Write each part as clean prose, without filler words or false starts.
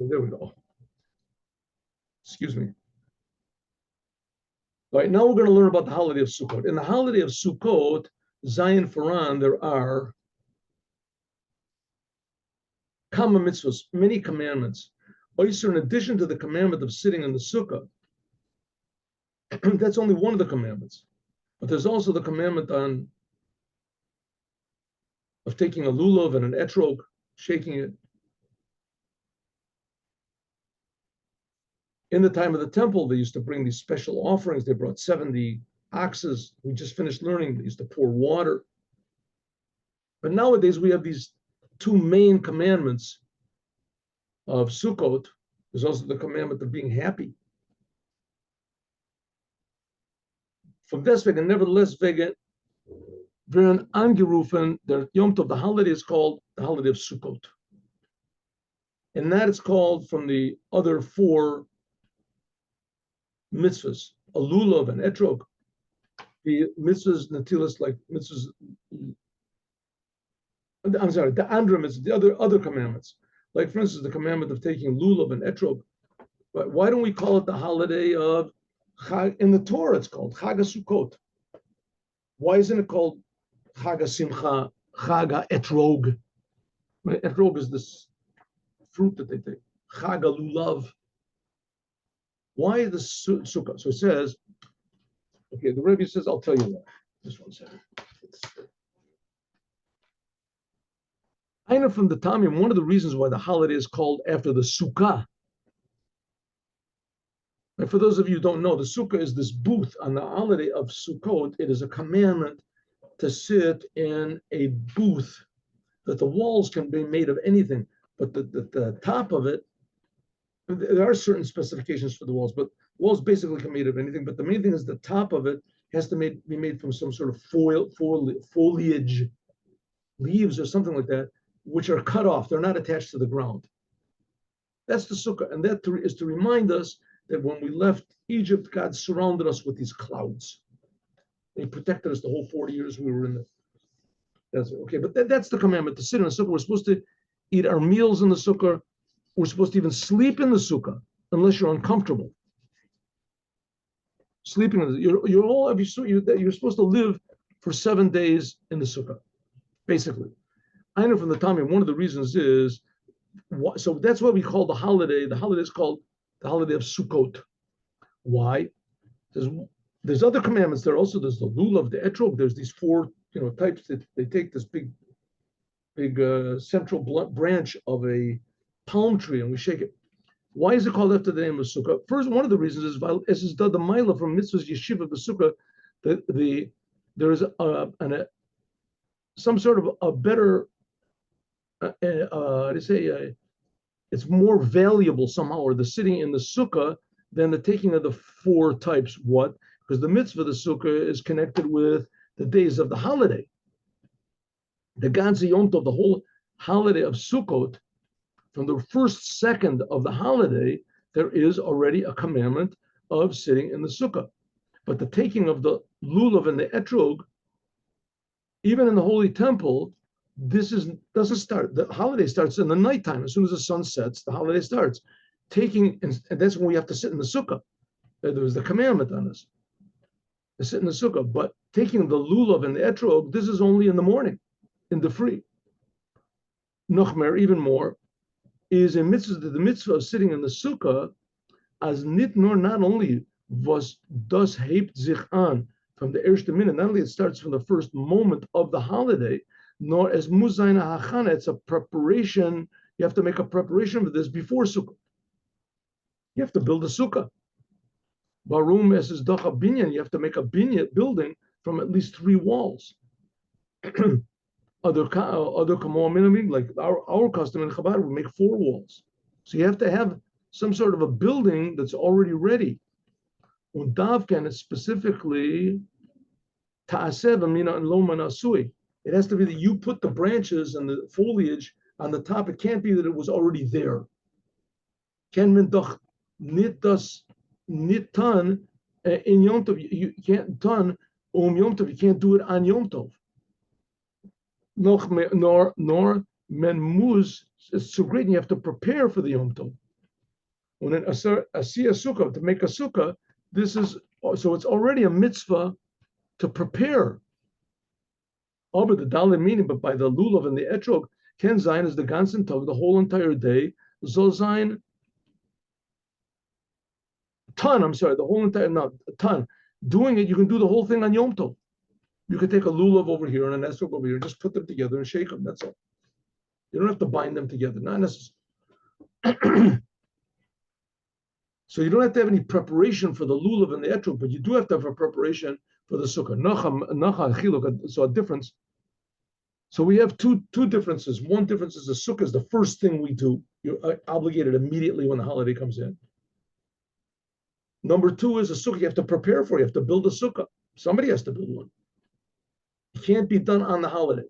There we go. Excuse me. All right, now we're going to learn about the holiday of Sukkot. In the holiday of Sukkot, Zion Faran, there are kama mitzvahs, many commandments. Also, in addition to the commandment of sitting in the sukkah, that's only one of the commandments. But there's also the commandment of taking a lulav and an etrog, shaking it. In the time of the temple, they used to bring these special offerings. They brought 70 oxes. We just finished learning they used to pour water. But nowadays we have these two main commandments of Sukkot. There's also the commandment of being happy. From deswegen, nevertheless, wegen werden angerufen, der Yom Tov, the holiday is called the holiday of Sukkot. And that is called from the other four mitzvahs, a lulav and etrog. The mitzvahs, natilas, like mitzvahs, I'm sorry, the andra mitzvahs, the other commandments. Like, for instance, the commandment of taking lulav and etrog. But why don't we call it the holiday of Chag? In the Torah, it's called Chag HaSukkot. Why isn't it called Chag HaSimcha, Chag HaEtrog? Right? Etrog is this fruit that they take. Chag HaLulav. Why the Sukkah? So it says, okay, the Rebbe says, I'll tell you why. Just one second. I know from the Talmud, one of the reasons why the holiday is called after the Sukkah. And for those of you who don't know, the Sukkah is this booth on the holiday of Sukkot. It is a commandment to sit in a booth that the walls can be made of anything, but the top of it, there are certain specifications for the walls, but walls basically can be made of anything. But the main thing is the top of it has to be made from some sort of foliage, leaves or something like that, which are cut off. They're not attached to the ground. That's the Sukkah. And that is to remind us that when we left Egypt, God surrounded us with these clouds. He protected us the whole 40 years we were in the desert. Okay, but that's the commandment, to sit in the Sukkah. We're supposed to eat our meals in the Sukkah. We're supposed to even sleep in the Sukkah, unless you're uncomfortable. Sleeping in the, you're supposed to live for 7 days in the Sukkah, basically. I know from the Talmud, one of the reasons is, so that's why we call the holiday is called the holiday of Sukkot. Why? There's other commandments there also. There's the lulav, the etrog. There's these four types that they take this big central branch of a palm tree and we shake it. Why is it called after the name of Sukkah? First, one of the reasons is as is the Maila from Mitzvah's Yeshiva B'Sukkah, there is some sort of a better, it's more valuable somehow, or the sitting in the Sukkah than the taking of the four types. What? Because the mitzvah of the Sukkah is connected with the days of the holiday. The Ganze Yom Tov, the whole holiday of Sukkot, from the first second of the holiday, there is already a commandment of sitting in the Sukkah. But the taking of the lulav and the etrog, even in the Holy Temple, doesn't start. The holiday starts in the nighttime. As soon as the sun sets, the holiday starts. And that's when we have to sit in the Sukkah. There was the commandment on us to sit in the Sukkah. But taking the lulav and the etrog, this is only in the morning, in the free. Nochmer, even more, is in the mitzvah of sitting in the Sukkah, as nit nor, not only was das hebt sich an from the erste minute, not only it starts from the first moment of the holiday, nor as muzaina hachana, it's a preparation. You have to make a preparation for this before Sukkah. You have to build a Sukkah. Barum es is doch a binyan, you have to make a binyan building from at least 3 walls. Other kamor, like our custom in Chabad, we make 4 walls. So you have to have some sort of a building that's already ready. Und davkan is specifically ta'aseh v'mina and lo manasui. It has to be that you put the branches and the foliage on the top. It can't be that it was already there. Ken min doch nit das nit tan in Yom Tov. You can't tan Yom Tov. You can't do it on Yom Tov. Nor men muz. It's so great, and you have to prepare for the Yom Tov. when an asiya sukkah, to make a sukkah, this is so it's already a mitzvah to prepare. But the dalit meaning, but by the lulav and the etrog, ken zayin is the ganzen tog, the whole entire day. Zol zayin ton. I'm sorry, the whole entire ton. Doing it, you can do the whole thing on Yom Tov. You could take a lulav over here and an etrog over here, just put them together and shake them. That's all. You don't have to bind them together. Not necessarily. So you don't have to have any preparation for the lulav and the etrog, but you do have to have a preparation for the sukkah. So a difference. So we have two differences. One difference is the sukkah is the first thing we do. You're obligated immediately when the holiday comes in. Number two is a sukkah you have to prepare for. You have to build a sukkah. Somebody has to build one. It can't be done on the holiday.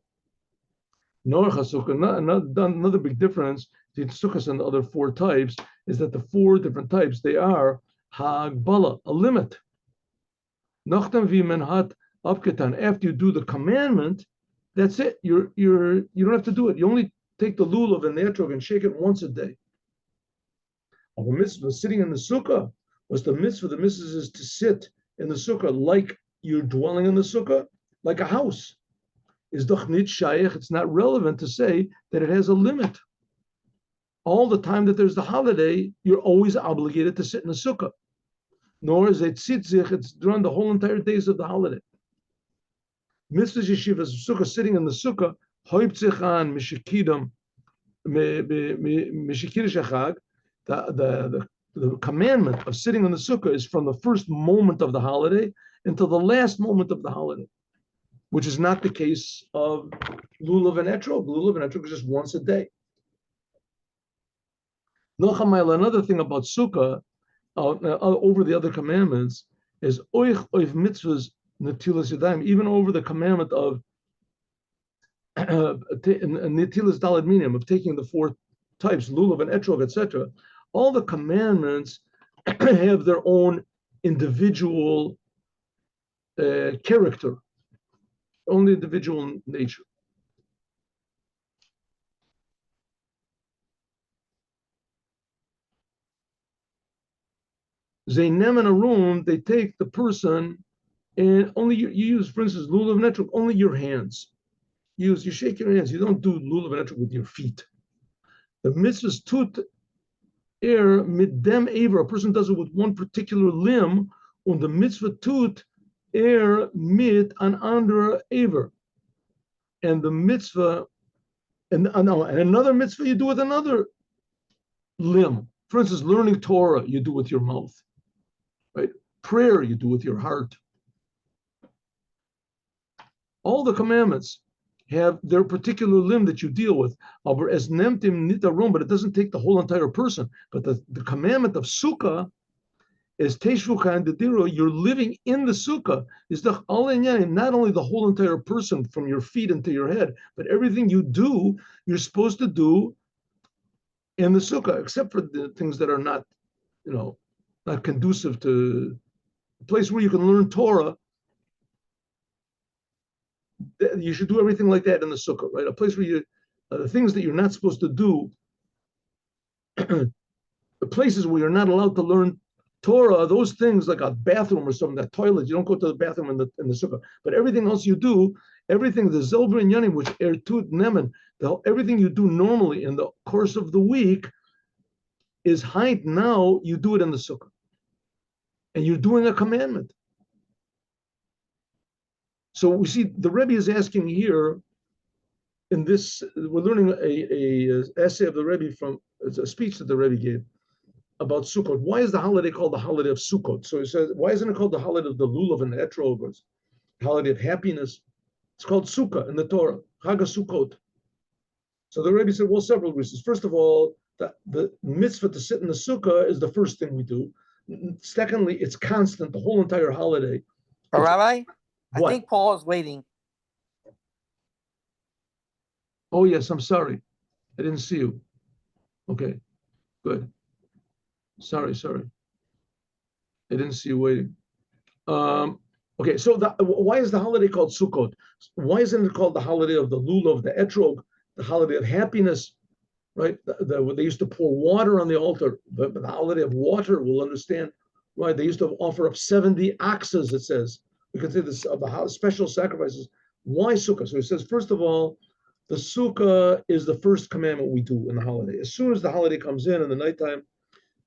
Another big difference between sukkahs and the other four types is that the four different types, they are hagbala, a limit. After you do the commandment, that's it. You don't have to do it. You only take the lulav and the etrog and shake it once a day. The mitzvah sitting in the sukkah was the mitzvah. The mitzvah is to sit in the sukkah like you're dwelling in the sukkah, like a house. Is doch nit shayach. It's not relevant to say that it has a limit. All the time that there's the holiday, you're always obligated to sit in the sukkah. Nor is it tzitzich. It's during the whole entire days of the holiday. Mitzvah yeshivas sukkah, sitting in the sukkah, hoiptzichan mishikidam mishikidish achag. The commandment of sitting in the sukkah is from the first moment of the holiday until the last moment of the holiday, which is not the case of lulav and etrog. Lulav and etrog is just once a day. Another thing about sukkah over the other commandments is oich mitzvahs netilas yadayim, even over the commandment of netilas daled minim, of taking the four types, lulav and etrog, etc. All the commandments have their own individual character, only individual nature. Zeinem in a room, they take the person and only you use, for instance, lulav and etrog, only your hands. You shake your hands. You don't do lulav and etrog with your feet. The mitzvahs tut er mit dem aver. A person does it with one particular limb, und the mitzvah tut er mit an anderer aver. And the mitzvah, and another mitzvah you do with another limb. For instance, learning Torah you do with your mouth, right? Prayer you do with your heart. All the commandments have their particular limb that you deal with. But it doesn't take the whole entire person. But the commandment of Sukkah is Teshvuka and Dediro. You're living in the Sukkah. Is not only the whole entire person from your feet into your head, but everything you do, you're supposed to do in the Sukkah, except for the things that are not, not conducive to a place where you can learn Torah. You should do everything like that in the sukkah, right? A place where the things that you're not supposed to do, the places where you're not allowed to learn Torah, those things like a bathroom or something, that toilet, you don't go to the bathroom in the sukkah. But everything else you do, everything, the Zilver and Yanim, which Ertut Nemen, everything you do normally in the course of the week is height. Now you do it in the sukkah. And you're doing a commandment. So we see the Rebbe is asking here in this, we're learning a essay of the Rebbe from a speech that the Rebbe gave about Sukkot. Why is the holiday called the holiday of Sukkot? So he says, why isn't it called the holiday of the lulav and the etrog, or the holiday of happiness? It's called Sukkah in the Torah, Chag Sukkot. So the Rebbe said, well, several reasons. First of all, the mitzvah to sit in the Sukkah is the first thing we do. Secondly, it's constant, the whole entire holiday. Rabbi? What? I think Paul is waiting. Oh, yes, I'm sorry. I didn't see you. Okay, good. Sorry. I didn't see you waiting. Okay, so why is the holiday called Sukkot? Why isn't it called the holiday of the lulav, the etrog, the holiday of happiness? right? They used to pour water on the altar. The holiday of water, we'll understand, right? They used to offer up 70 oxes, it says. We can say this about special sacrifices. Why sukkah? So it says, first of all, the sukkah is the first commandment we do in the holiday. As soon as the holiday comes in the nighttime,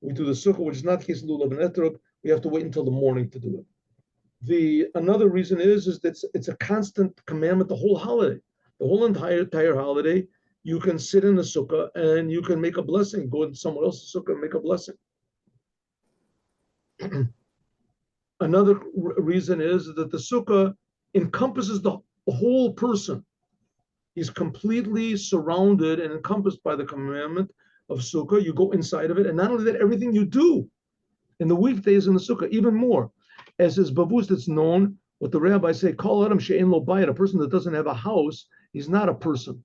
we do the sukkah, which is not the case in Lulav and Etrog. We have to wait until the morning to do it. Another reason is that it's a constant commandment the whole holiday. The whole entire holiday, you can sit in the sukkah and you can make a blessing. Go into someone else's sukkah and make a blessing. Another reason is that the sukkah encompasses the whole person. He's completely surrounded and encompassed by the commandment of sukkah. You go inside of it, and not only that, everything you do in the weekdays in the sukkah, even more. As is bavus, it's known, what the rabbis say, call adam she'en lo bayit, a person that doesn't have a house, he's not a person.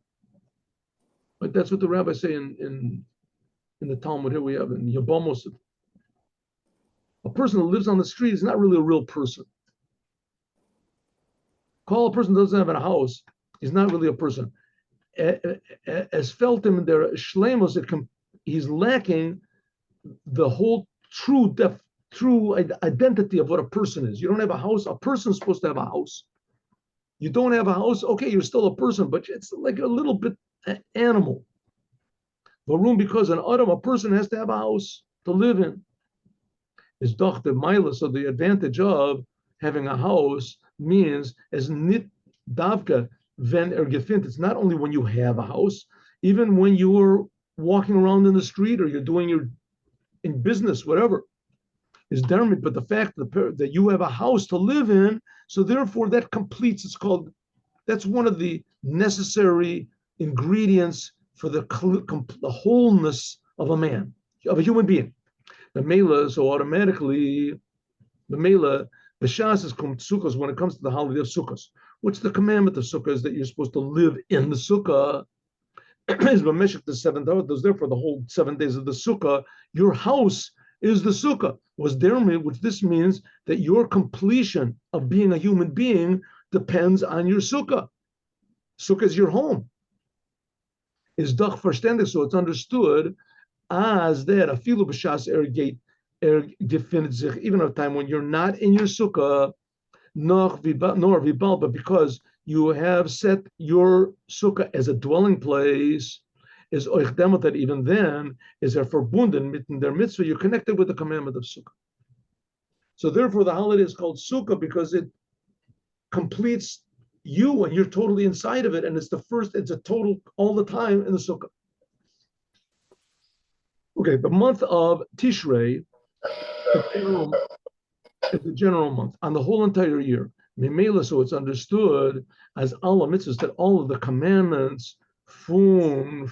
But that's what the rabbis say in the Talmud. Here we have in Yabamos. A person that lives on the street is not really a real person. Call a person that doesn't have a house, he's not really a person. As felt in their shlemos, he's lacking the whole true identity of what a person is. You don't have a house. A person's supposed to have a house. You don't have a house. Okay, you're still a person, but it's like a little bit animal. Varum, because an adam, a person has to have a house to live in. Is doch the mila. So the advantage of having a house means as nit davka ven gefint. It's not only when you have a house, even when you're walking around in the street or you're doing in business, whatever, is dermit. But the fact that you have a house to live in, so therefore that completes. That's one of the necessary ingredients for the wholeness of a man, of a human being. The mela, so automatically, the mela, the shas is sukkahs when it comes to the holiday of sukkahs. What's the commandment of sukkah is that you're supposed to live in the sukkah. Is Moshiach the 7th hour. Therefore, the whole 7 days of the sukkah, your house is the sukkah. Which this means that your completion of being a human being depends on your sukkah. Sukkah is your home. Is doch verständig, so it's understood as that a filu b'shas gefindet sich, even at a time when you're not in your sukkah, nor vibal, but because you have set your sukkah as a dwelling place, is euch demot, that even then is verbunden mitten der mitzvah, you're connected with the commandment of sukkah. So therefore the holiday is called sukkah because it completes you and you're totally inside of it, and it's a total all the time in the sukkah. Okay, the month of Tishrei is the general month on the whole entire year. Memela, so it's understood as Allah mitzvahs, that all of the commandments from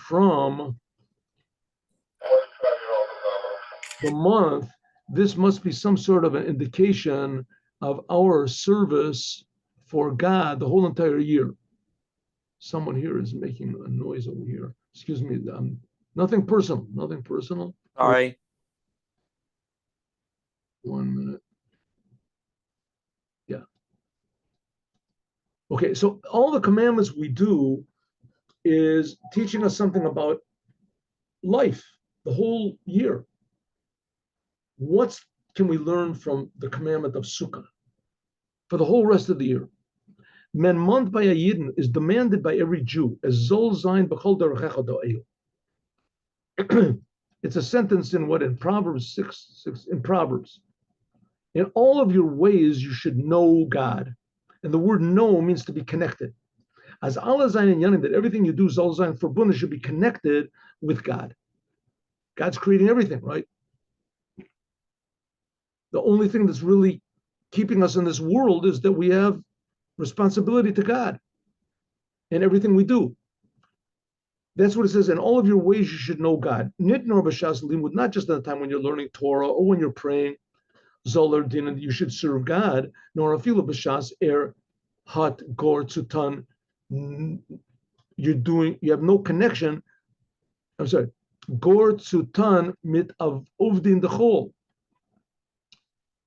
the month. This must be some sort of an indication of our service for God the whole entire year. Someone here is making a noise over here. Excuse me. Nothing personal. Nothing personal. Sorry. 1 minute. Yeah. Okay, so all the commandments we do is teaching us something about life the whole year. What can we learn from the commandment of Succa for the whole rest of the year? Men month by a Yidden is demanded by every Jew as Zol Zain B'chol Derechecha Do'el. It's a sentence in Proverbs 6 in Proverbs. In all of your ways, you should know God. And the word know means to be connected. As Allah Zain and Yanim, that everything you do, Zol Zain Verbunah, should be connected with God. God's creating everything, right? The only thing that's really keeping us in this world is that we have responsibility to God in everything we do. That's what it says. In all of your ways, you should know God. Nit nor b'shas limud, not just at the time when you're learning Torah or when you're praying, zoler din, you should serve God. Nor afilu b'shas hat gor tzutan. You have no connection. I'm sorry. Gor tzutan mit av uvdin dechol.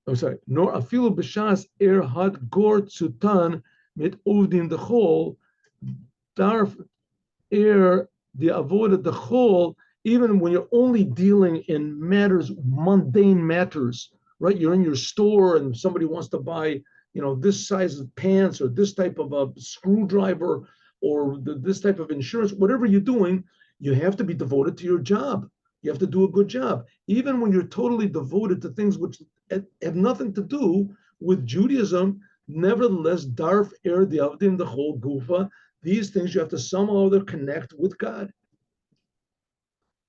I'm sorry. Nor afilu b'shas hat gor tzutan mit uvdin dechol. Darf the avoda the chol, even when you're only dealing in matters, mundane matters, right? You're in your store and somebody wants to buy, this size of pants or this type of a screwdriver or this type of insurance, whatever you're doing, you have to be devoted to your job. You have to do a good job. Even when you're totally devoted to things which have nothing to do with Judaism, nevertheless, darf the avdim the whole gufa, these things you have to somehow or other connect with God.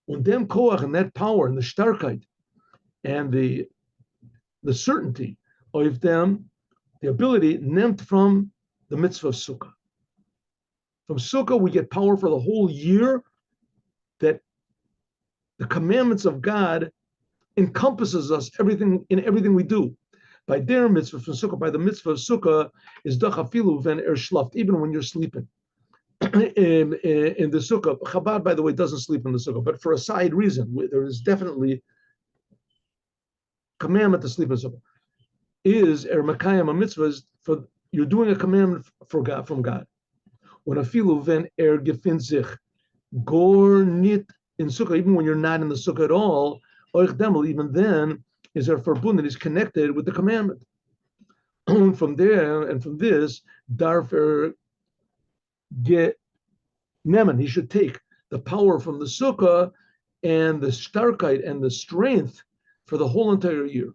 Und dem koach and that power and the starkheit and the certainty of them, the ability nemt from the mitzvah of Sukkah. From Sukkah, we get power for the whole year, that the commandments of God encompasses us in everything we do. By their mitzvah from Sukkah, by the mitzvah of Sukkah, is dachafilu ven schlaft, even when you're sleeping. in the Sukkah, Chabad, by the way, doesn't sleep in the Sukkah, but for a side reason. There is definitely commandment to sleep in the Sukkah. Is Makayim a mitzvah, for you're doing a commandment for God, from God. When afilu ven gefin sich gor nit in Sukkah, even when you're not in the Sukkah at all, even then is verbunden, is connected with the commandment. From there and from this, darf get nemen, he should take the power from the Sukkah and the starkheit and the strength for the whole entire year.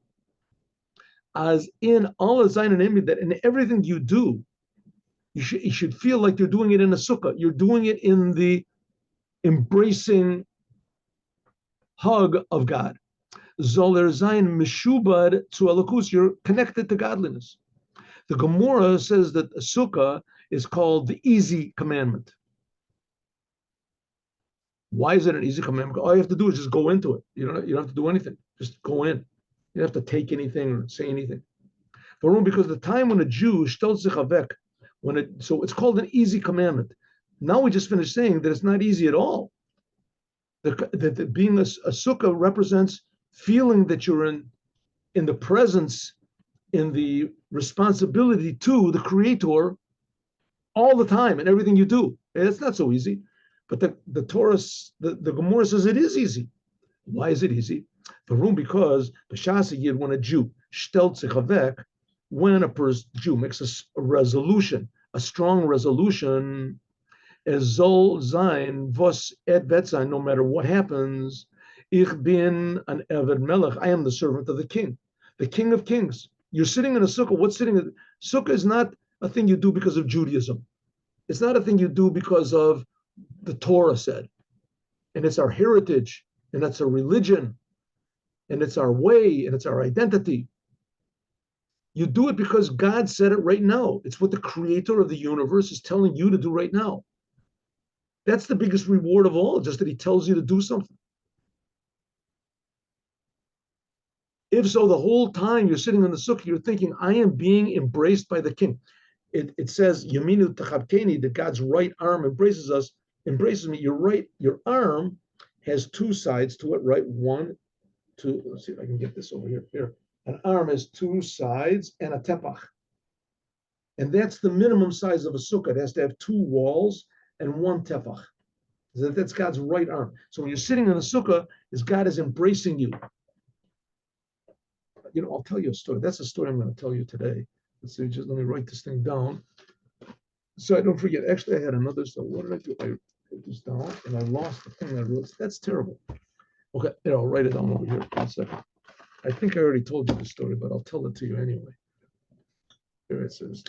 As in all zayin and emi, that in everything you do, you should feel like you're doing it in a Sukkah. You're doing it in the embracing hug of God. Zoler zayin meshubad to alakus, you're connected to godliness. The Gemara says that a Sukkah is called the easy commandment. Why is it an easy commandment? All you have to do is just go into it. You don't have to do anything. Just go in. You don't have to take anything or say anything. Because the time when a Jew stellt sich avek, so it's called an easy commandment. Now we just finished saying that it's not easy at all. That being a Sukkah represents feeling that you're in the presence, in the responsibility to the Creator all the time in everything you do. It's not so easy. But the Torah, the Gemara says it is easy. Why is it easy? Because when a Jew stellt sich avek, when a Jew makes a resolution, a strong resolution, as zol zayin vos et vet zayin, no matter what happens, ich bin an eved melech, I am the servant of the king of kings. You're sitting in a sukkah. Sukkah is not a thing you do because of Judaism. It's not a thing you do because of the Torah said. And it's our heritage, and that's our religion, and it's our way, and it's our identity. You do it because God said it right now. It's what the Creator of the universe is telling you to do right now. That's the biggest reward of all, just that he tells you to do something. If so, the whole time you're sitting in the sukkah, you're thinking, I am being embraced by the king. It says, Yaminu Tachabkeni, that God's right arm embraces me. Your arm has two sides to it, right? One, two, let's see if I can get this over here. Here. An arm has two sides and a tepach. And that's the minimum size of a sukkah. It has to have two walls and one tefach. That's God's right arm. So when you're sitting in a sukkah, God is embracing you. I'll tell you a story. That's a story I'm going to tell you today. Let's see, just let me write this thing down so I don't forget. Actually, I had another. So what did I do? I wrote this down and I lost the thing I wrote. That's terrible. Okay, I'll write it down over here. 1 second. I think I already told you the story, but I'll tell it to you anyway. Here it says.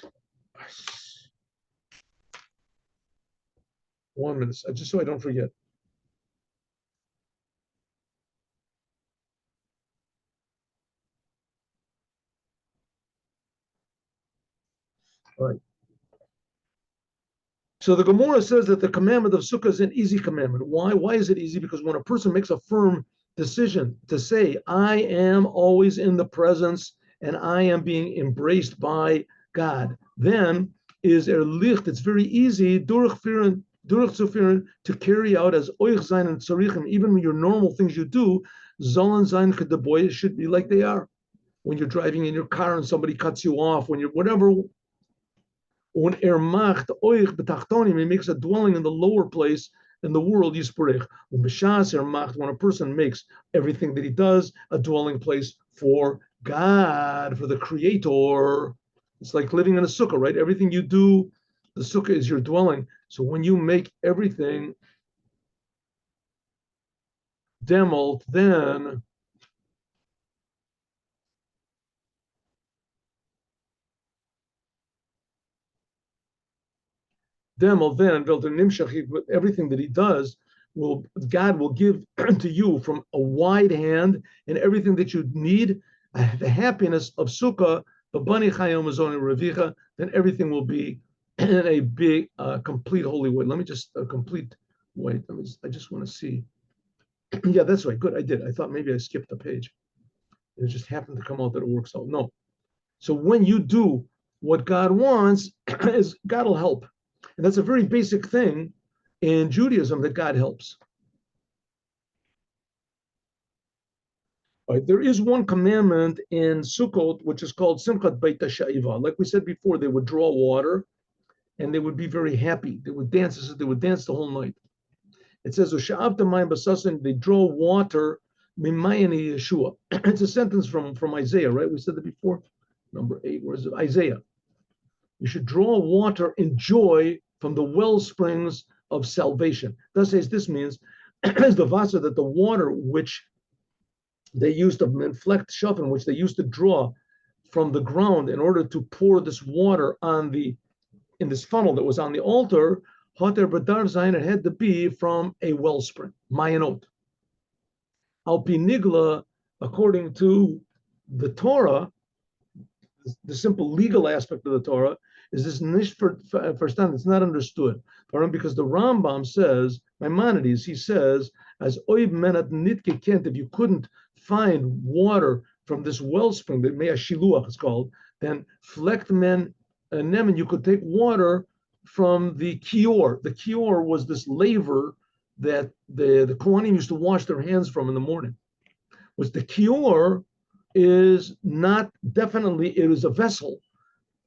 1 minute, just so I don't forget. All right. So the Gemara says that the commandment of Sukkah is an easy commandment. Why? Why is it easy? Because when a person makes a firm decision to say, I am always in the presence and I am being embraced by God, then is licht. It's very easy to carry out as oich zayin and tzarichim, even when your normal things you do, zolan zayin kedaboy, should be like they are. When you're driving in your car and somebody cuts you off, when you're whatever. When macht oich betachtonim, he makes a dwelling in the lower place, in the world, Yisparech. When a person makes everything that he does a dwelling place for God, for the Creator, it's like living in a sukkah, right? Everything you do, the sukkah is your dwelling. So when you make everything demult, then everything that he does will God will give to you from a wide hand and everything that you need, the happiness of Sukkah, then everything will be in a big, complete holy way. Let me just complete. Wait, I just want to see. Yeah, that's right. Good, I did. I thought maybe I skipped a page. It just happened to come out that it works out. No. So when you do what God wants, is God will help. And that's a very basic thing in Judaism, that God helps. All right, there is one commandment in Sukkot, which is called Simchat Beit HaSha'iva. Like we said before, they would draw water and they would be very happy. They would dance. They would dance the whole night. It says, they draw water, Yeshua. It's a sentence from Isaiah, right? We said that before. Number 8, where is it? Isaiah. You should draw water in joy from the well springs of salvation. Thus says this means the vasa, that the water which they used to inflect shofin, which they used to draw from the ground in order to pour this water in this funnel that was on the altar, Hoter Badar Zayin, it had to be from a wellspring, Mayanot. Alpi Nigla, according to the Torah, the simple legal aspect of the Torah, is this nish verstand, it's not understood. Because the Rambam says, Maimonides, he says, as oib menat nitke kent, if you couldn't find water from this wellspring, that mea shiluach is called, then flekt men nemen, you could take water from the kior. The kior was this laver that the Kohanim used to wash their hands from in the morning. Was the kior is not definitely, it is a vessel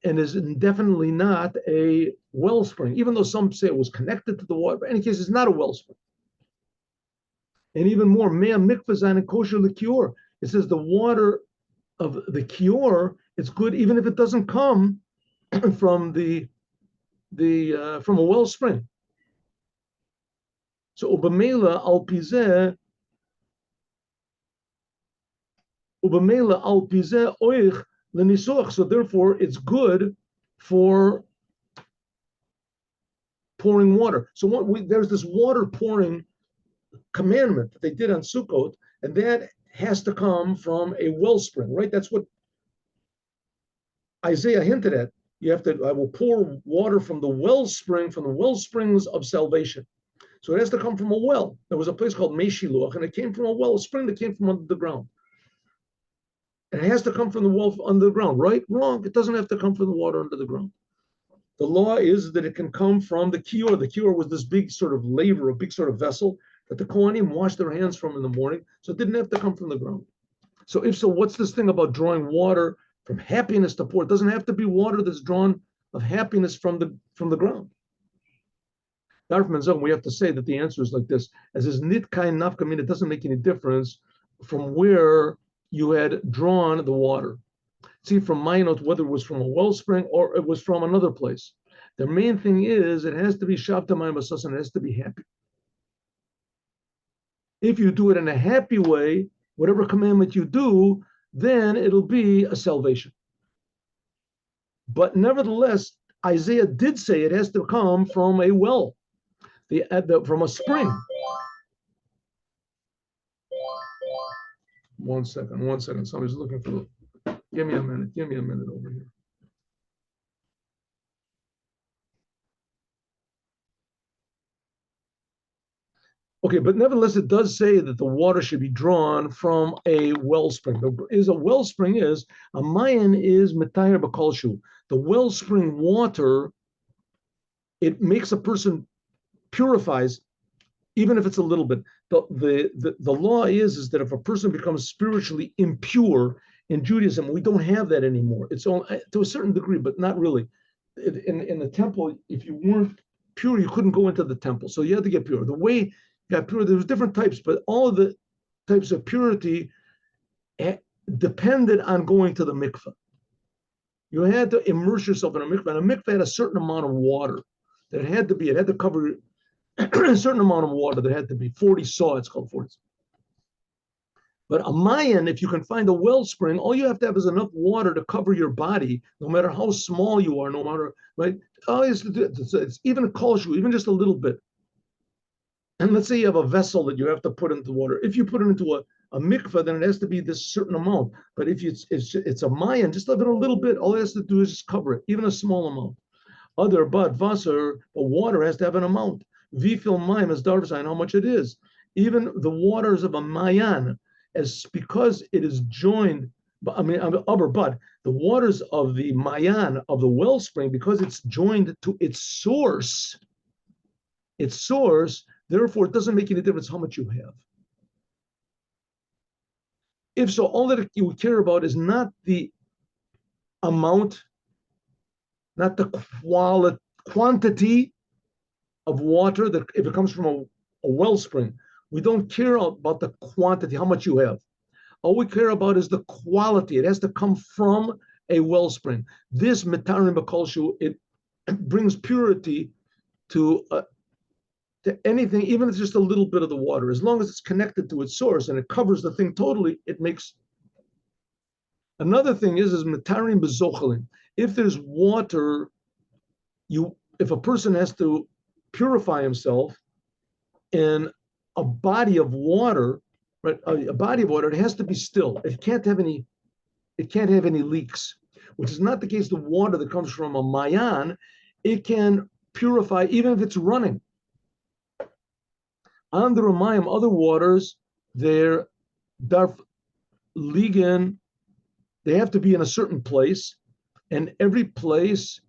and is definitely not a wellspring, even though some say it was connected to the water. But in any case, it's not a wellspring. And even more, mea mikvah and kosher likior. It says the water of the kior, it's good even if it doesn't come from from a wellspring. So ubamela al pizeh, oich lenisoch. So therefore, it's good for pouring water. So there's this water pouring commandment that they did on Sukkot, and that has to come from a wellspring, right? That's what Isaiah hinted at. I will pour water from the wellspring, from the wellsprings of salvation. So it has to come from a well. There was a place called Meshiluach, and it came from a well, a spring that came from under the ground. And it has to come from the well under the ground, right? Wrong. It doesn't have to come from the water under the ground. The law is that it can come from the kior. The kior was this big sort of laver, a big sort of vessel that the Kohanim washed their hands from in the morning. So it didn't have to come from the ground. So if so, what's this thing about drawing water from happiness to pour? It doesn't have to be water that's drawn of happiness from the ground. We have to say that the answer is like this: as is nit kain nafkamin, it doesn't make any difference from where you had drawn the water. See, from Mainot, whether it was from a wellspring or it was from another place. The main thing is it has to be shabta mayim basas, and it has to be happy. If you do it in a happy way, whatever commandment you do, then it'll be a salvation. But nevertheless, Isaiah did say it has to come from a well, from a spring. One second. Somebody's looking for Give me a minute over here. Okay, but nevertheless, it does say that the water should be drawn from a wellspring. A wellspring is a mayan is metayr b'kolshu. The wellspring water, it makes a person, purifies, even if it's a little bit. The law is that if a person becomes spiritually impure in Judaism, we don't have that anymore. It's only to a certain degree, but not really. In the temple, if you weren't pure, you couldn't go into the temple. So you had to get pure. The way you got pure, there was different types, but all of the types of purity depended on going to the mikveh. You had to immerse yourself in a mikveh, and a mikveh had a certain amount of water that it had to cover a certain amount of water that had to be 40 saw, it's called 40. But a Mayan, if you can find a wellspring, all you have to have is enough water to cover your body, no matter how small you are, no matter, right? All you have to do, it's even a kolshu, even just a little bit. And let's say you have a vessel that you have to put into water. If you put it into a mikveh, then it has to be this certain amount. But if it's a Mayan, just leave it a little bit. All it has to do is just cover it, even a small amount. Other but Wasser, but water has to have an amount. Vifil Maim is Darvzain, how much it is. Even the waters of a Mayan, as because it is joined, but the waters of the Mayan, of the wellspring, because it's joined to its source, therefore it doesn't make any difference how much you have. If so, all that you would care about is not the amount, not the quantity of water that if it comes from a wellspring. We don't care about the quantity, how much you have. All we care about is the quality. It has to come from a wellspring. This metarim b'kolshu, it brings purity to anything, even if it's just a little bit of the water. As long as it's connected to its source and it covers the thing totally, it makes. Another thing is metarim b'zochalim. If there's water, if a person has to purify himself in a body of water, right? A body of water, it has to be still. It can't have any leaks, which is not the case. The water that comes from a mayan, it can purify even if it's running. On the Ramayim, other waters, they're darf liegen, they have to be in a certain place, and every place,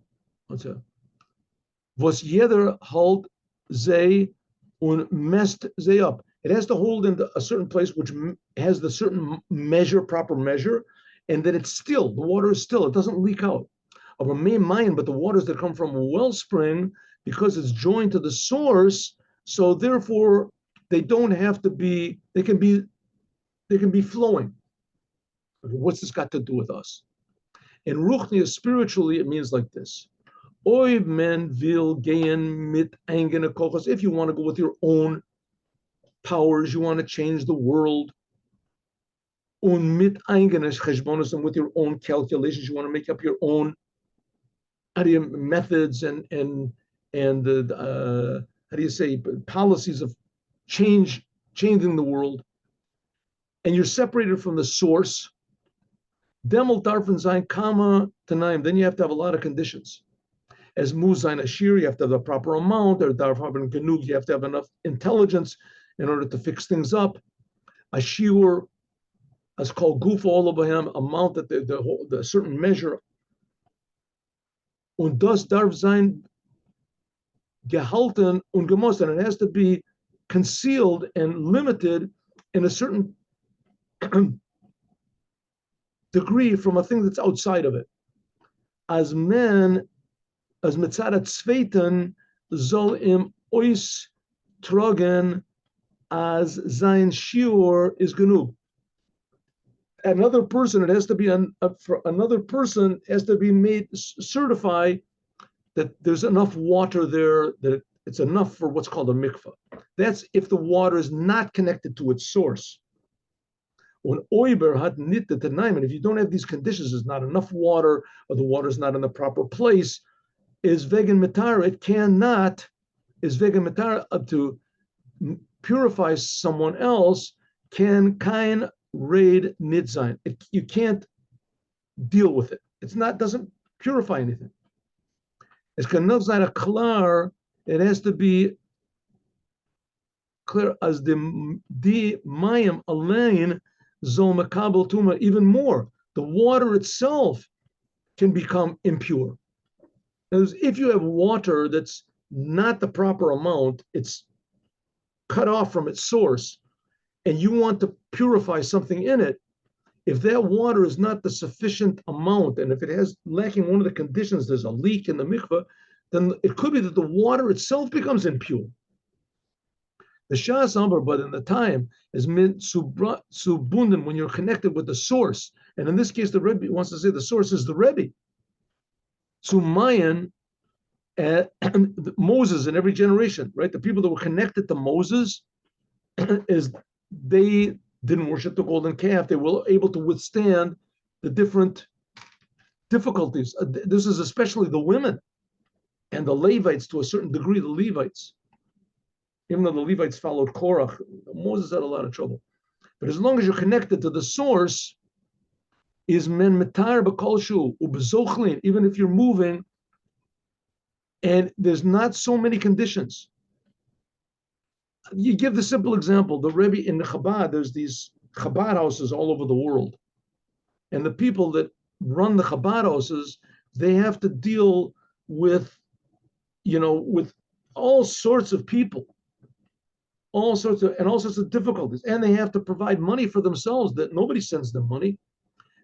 was jeder halt zij und messed zij up. It has to hold in a certain place which has the certain measure, proper measure, and that it's still, the water is still, it doesn't leak out. Of a main mine, but the waters that come from a wellspring, because it's joined to the source, so therefore they don't have to be, they can be flowing. Okay, what's this got to do with us? In Ruchnia, spiritually, it means like this. Oy men vil gehen mit eigene kochos. If you want to go with your own powers, you want to change the world. Und mit eigene cheshbonos, and with your own calculations, you want to make up your own methods and how do you say, policies of changing the world. And you're separated from the source. Demel darfen sein kama tanaim. Then you have to have a lot of conditions. As muzain ashir, you have to have the proper amount, or darfen genug, you have to have enough intelligence in order to fix things up. Ashir, as called guf all of him, amount that the certain measure. Und das darf sein gehalten und gemost, and it has to be concealed and limited in a certain degree from a thing that's outside of it. As mitzadat zweiten soll im ois trogen as sein shiur is genug. Another person, it has to be for another person has to be made certify that there's enough water there, that it's enough for what's called a mikvah. That's if the water is not connected to its source. When oiber had nitte tenaim, and if you don't have these conditions, there's not enough water, or the water is not in the proper place, is vegan mitar. It cannot, is vegan mitar to purify someone else, can kain raid nitzain. You can't deal with it. Doesn't purify anything. It's kanavzain a klar. It has to be clear as the mayim alain zol makabel tuma. Even more, the water itself can become impure. Because if you have water that's not the proper amount, it's cut off from its source, and you want to purify something in it, if that water is not the sufficient amount, and if it has lacking one of the conditions, there's a leak in the mikveh, then it could be that the water itself becomes impure. The Shas Amber, but in the time, is meant subundim, when you're connected with the source. And in this case, the Rebbe wants to say the source is the Rebbe. Sumayan, Moses in every generation, right? The people that were connected to Moses, is they didn't worship the golden calf. They were able to withstand the different difficulties. This is especially the women and the Levites to a certain degree, the Levites. Even though the Levites followed Korach, Moses had a lot of trouble. But as long as you're connected to the source, is men metar b'kolshu ubezochlin, even if you're moving, and there's not so many conditions. You give the simple example, the Rebbe in the Chabad, there's these Chabad houses all over the world. And the people that run the Chabad houses, they have to deal with, with all sorts of people, all sorts of difficulties. And they have to provide money for themselves that nobody sends them money.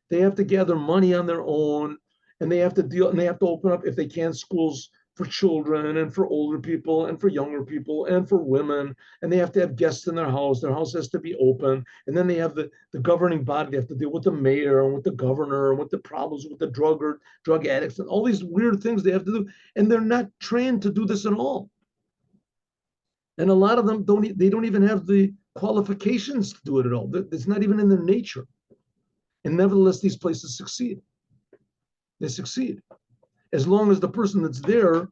They have to gather money on their own, and they have to open up, if they can, schools for children and for older people and for younger people and for women, and they have to have guests in their house. Their house has to be open. And then they have the governing body. They have to deal with the mayor and with the governor and with the problems with the drug addicts and all these weird things they have to do. And they're not trained to do this at all. And a lot of them don't even have the qualifications to do it at all. It's not even in their nature. And nevertheless, these places succeed. They succeed. As long as the person that's there,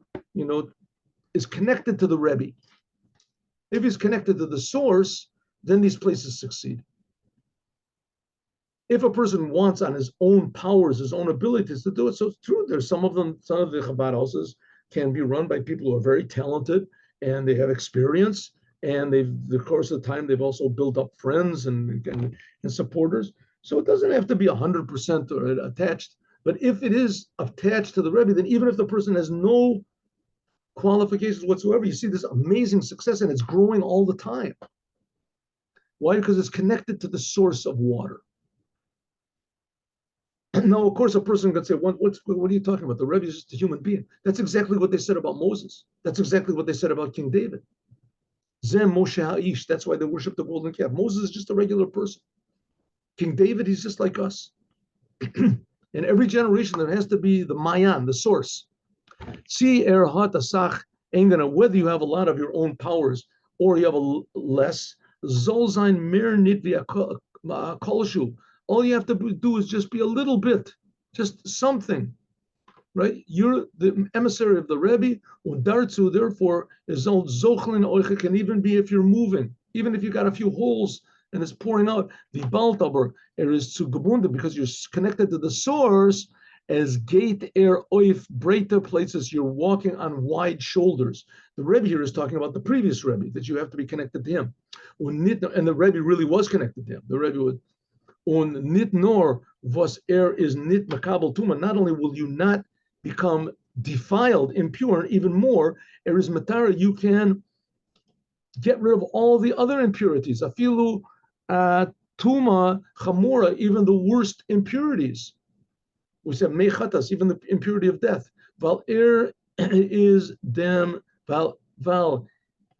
is connected to the Rebbe. If he's connected to the source, then these places succeed. If a person wants on his own powers, his own abilities to do it, so it's true. There's some of the Chabad houses can be run by people who are very talented and they have experience, and the course of time, they've also built up friends and supporters. So it doesn't have to be 100% attached. But if it is attached to the Rebbe, then even if the person has no qualifications whatsoever, you see this amazing success, and it's growing all the time. Why? Because it's connected to the source of water. Now, of course, a person could say, what are you talking about? The Rebbe is just a human being. That's exactly what they said about Moses. That's exactly what they said about King David. Zem Moshe Ha'ish. That's why they worship the golden calf. Moses is just a regular person. King David, he's just like us. In every generation, there has to be the Mayan, the source. See, whether you have a lot of your own powers or you have less, all you have to do is just be a little bit, just something, right? You're the emissary of the Rebbe, udartzu, therefore, is zochlin oicha, can even be if you're moving, even if you got a few holes and it's pouring out, the baltaber, er is zu gebunde, because you're connected to the source, as gate air oif breiter places, you're walking on wide shoulders. The Rebbe here is talking about the previous Rebbe, that you have to be connected to him. And the Rebbe really was connected to him. The Rebbe would, on nit nor was er is nit makabel tuma, not only will you not become defiled, impure, even more, er is matara, you can get rid of all the other impurities. Afilu tuma chamura, even the worst impurities. We said mechatas, even the impurity of death. Val er is them val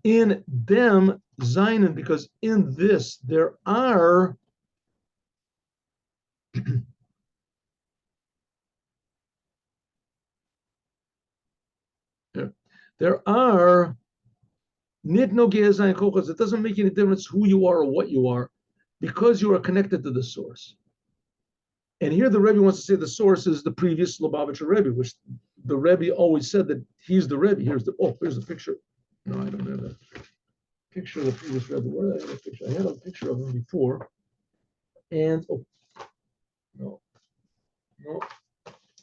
in them zainen, because in this there are there are nit no gezayin kochas. It doesn't make any difference who you are or what you are, because you are connected to the source. And here the Rebbe wants to say the source is the previous Lubavitcher Rebbe, which the Rebbe always said that he's the Rebbe. Here's the picture. No, I don't have that picture of the previous Rebbe. Where did I have a picture? I had a picture of him before. And no.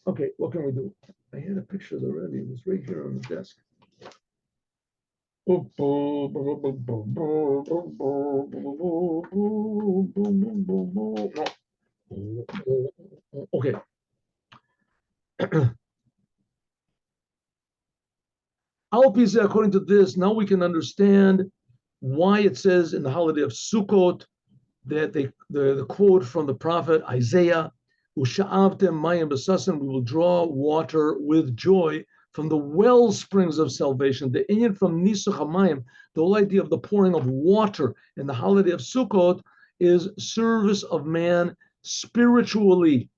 Okay, what can we do? I had a picture of the Rebbe. It was right here on the desk. Okay. Alpisa, according to this, now we can understand why it says in the holiday of Sukkot that the quote from the prophet Isaiah, "Usha'avtem mayim b'sasim," we will draw water with joy from the well springs of salvation. The Inyan from Nisuch Hamayim, the whole idea of the pouring of water in the holiday of Sukkot is service of man spiritually.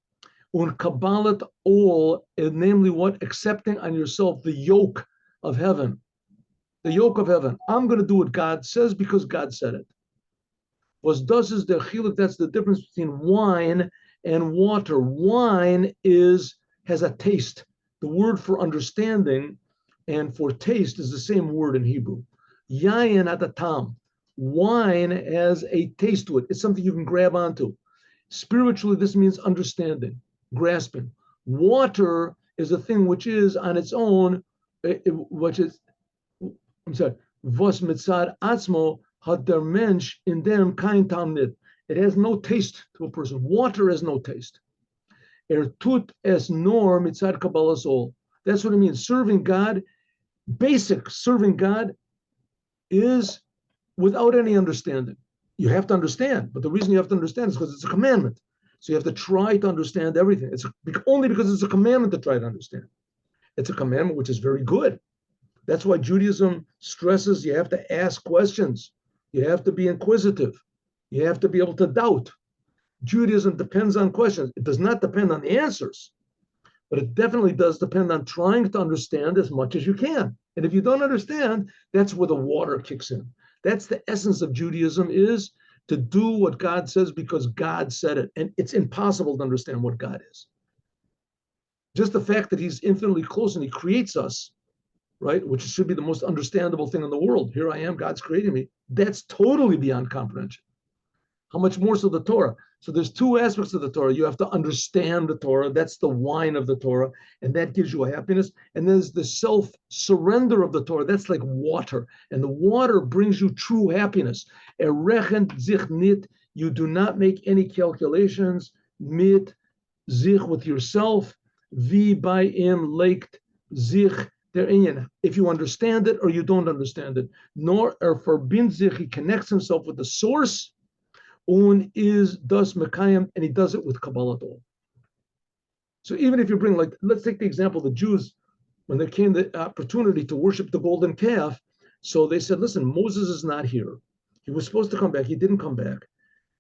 Un Kabbalat all, namely what? Accepting on yourself the yoke of heaven. The yoke of heaven. I'm going to do what God says because God said it. Was das is the chiluk, that's the difference between wine and water. Wine has a taste. The word for understanding and for taste is the same word in Hebrew. Yayin at the tam. Wine has a taste to it. It's something you can grab onto. Spiritually, this means understanding, grasping. Water is a thing which is on its own, which is, I'm sorry, vos mitzad atzmo hat der Mensch in dem kein Tam nit. It has no taste to a person. Water has no taste. Tut es nor mitzad kabbalas all. That's what it means. Serving God, basic serving God is without any understanding. You have to understand, but the reason you have to understand is because it's a commandment. So you have to try to understand everything. It's only because it's a commandment to try to understand. It's a commandment which is very good. That's why Judaism stresses you have to ask questions. You have to be inquisitive. You have to be able to doubt. Judaism depends on questions. It does not depend on the answers, but it definitely does depend on trying to understand as much as you can. And if you don't understand, that's where the water kicks in. That's the essence of Judaism, is to do what God says because God said it. And it's impossible to understand what God is. Just the fact that he's infinitely close and he creates us, right, which should be the most understandable thing in the world. Here I am, God's creating me. That's totally beyond comprehension. How much more so the Torah? So there's two aspects of the Torah. You have to understand the Torah. That's the wine of the Torah, and that gives you a happiness. And there's the self-surrender of the Torah. That's like water, and the water brings you true happiness. Erechent zich nit. You do not make any calculations. Mit zich, with yourself. Vi by im lekt zich. If you understand it or you don't understand it, nor verbind sich, he connects himself with the source, und is das mekayim, and he does it with Kabbalah. So even if you bring, like, let's take the example, the Jews, when there came the opportunity to worship the golden calf, so they said, listen, Moses is not here. He was supposed to come back. He didn't come back.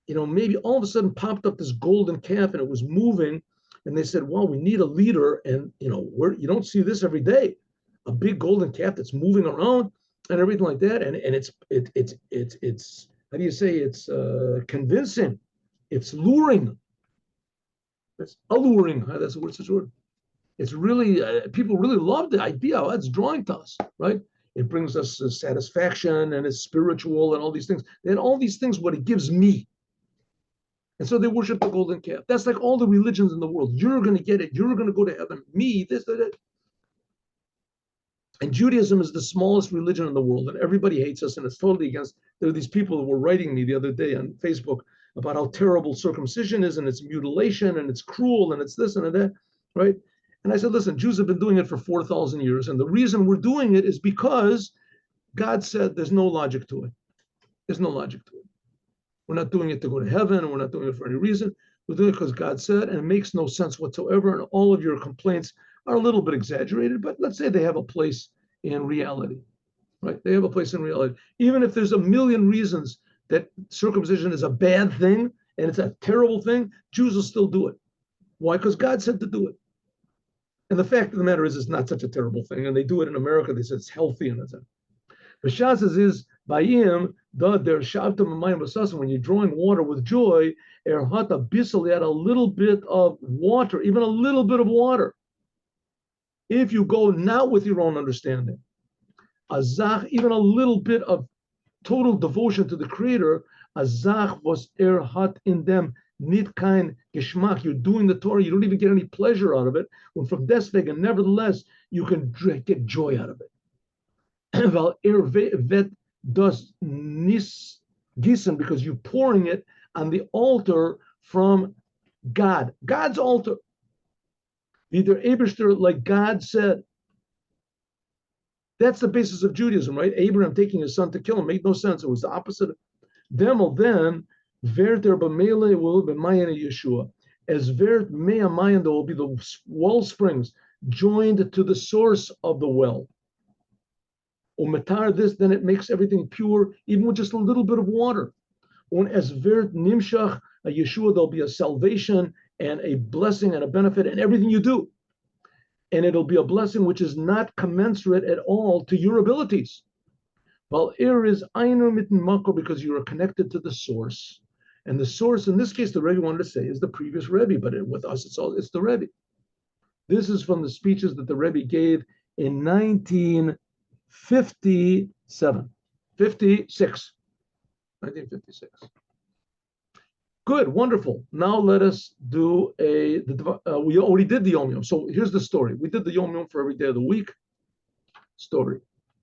Maybe all of a sudden popped up this golden calf and it was moving, and they said, well, we need a leader, and you don't see this every day. A big golden calf that's moving around and everything like that, and it's how do you say, it's convincing, it's luring, it's alluring. That's the word. It's really people really love the idea. Oh, it's drawing to us, right? It brings us satisfaction and it's spiritual and all these things. And all these things, what it gives me. And so they worship the golden calf. That's like all the religions in the world. You're going to get it. You're going to go to heaven. Me, this, that. And Judaism is the smallest religion in the world, and everybody hates us, and it's totally against. There are these people who were writing me the other day on Facebook about how terrible circumcision is, and it's mutilation, and it's cruel, and it's this and that, right? And I said, listen, Jews have been doing it for 4,000 years, and the reason we're doing it is because God said there's no logic to it. There's no logic to it. We're not doing it to go to heaven, and we're not doing it for any reason. We're doing it because God said, and it makes no sense whatsoever, and all of your complaints are a little bit exaggerated, but let's say they have a place in reality, right? They have a place in reality. Even if there's a million reasons that circumcision is a bad thing and it's a terrible thing, Jews will still do it. Why? Because God said to do it. And the fact of the matter is, it's not such a terrible thing. And they do it in America. They said it's healthy and that's it. The Shas is Bayim, der Shavtam, when you're drawing water with joy, Erhata Bissel, add a little bit of water, even a little bit of water. If you go not with your own understanding, azach, even a little bit of total devotion to the Creator, azach was erhat in them, nit kein geschmack. You're doing the Torah, you don't even get any pleasure out of it. And from deswegen, nevertheless, you can get joy out of it. Weil vet does nis gisen, because you're pouring it on the altar from God, God's altar. Either Eberster, like God said. That's the basis of Judaism, right? Abraham taking his son to kill him made no sense. It was the opposite. Demel then, Verter b'mele will be Mayan Yeshua. As Vert Mea Mayan, there will be the well springs. joined to the source of the well. Umetar this, then it makes everything pure, even with just a little bit of water. Un es wird nimshach a Yeshua, there'll be a salvation and a blessing and a benefit in everything you do. And it'll be a blessing which is not commensurate at all to your abilities. Well, ir is einu mitten mako, because you are connected to the source. And the source, in this case, the Rebbe wanted to say, is the previous Rebbe, but with us, it's the Rebbe. This is from the speeches that the Rebbe gave in 1956. Good, wonderful. Now let us do we already did the Yom Yom. So here's the story. We did the Yom Yom for every day of the week. Story.